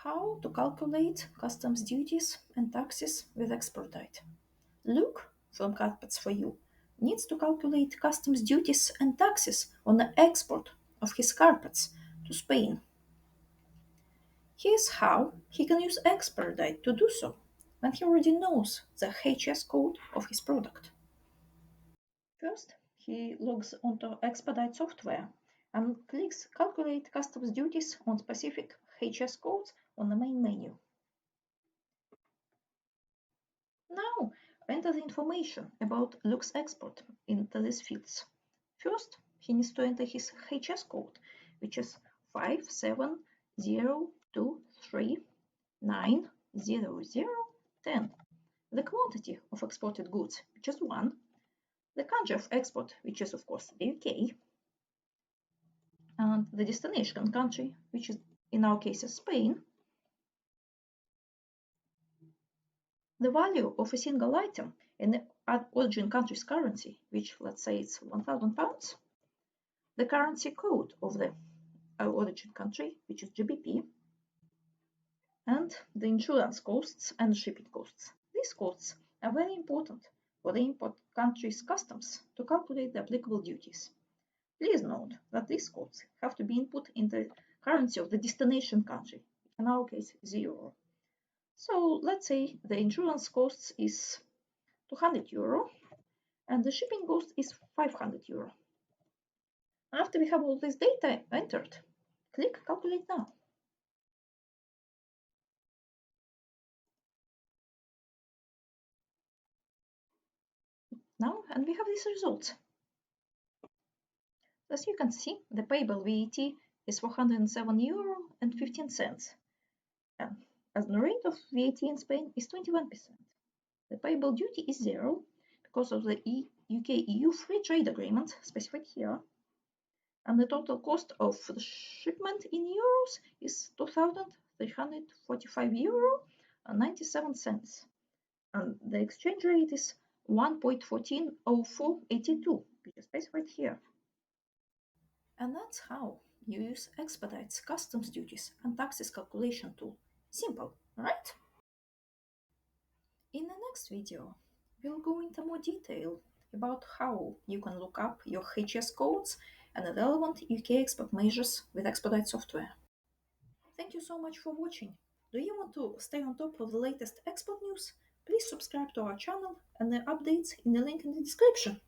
How to calculate customs duties and taxes with Expordite. Luke, from Carpets for You, needs to calculate customs duties and taxes on the export of his carpets to Spain. Here's how he can use Expordite to do so when he already knows the HS code of his product. First, he logs onto Expedite software and clicks Calculate Customs Duties on specific HS codes on the main menu. Now, enter the information about Luke's export into these fields. First, he needs to enter his HS code, which is 570239010. The quantity of exported goods, which is 1. The country of export, which is, of course, the UK. And the destination country, which is, in our case, is Spain. The value of a single item in the origin country's currency, which let's say it's £1,000, the currency code of the origin country, which is GBP, and the insurance costs and shipping costs. These costs are very important for the import country's customs to calculate the applicable duties. Please note that these costs have to be input in the currency of the destination country, in our case, the euro. So let's say the insurance cost is €200 and the shipping cost is €500. After we have all this data entered, click Calculate Now. Now, and we have these results. As you can see, the payable VAT is €407.15. And as the rate of VAT in Spain is 21%. The payable duty is 0 because of the UK-EU Free Trade Agreement specified here. And the total cost of the shipment in euros is €2,345.97. And the exchange rate is 1.140482, which is specified here. And that's how you use Expedite's customs duties and taxes calculation tool. Simple, right? In the next video, we'll go into more detail about how you can look up your HS codes and the relevant UK export measures with Expordite software. Thank you so much for watching. Do you want to stay on top of the latest export news? Please subscribe to our channel and the updates in the link in the description.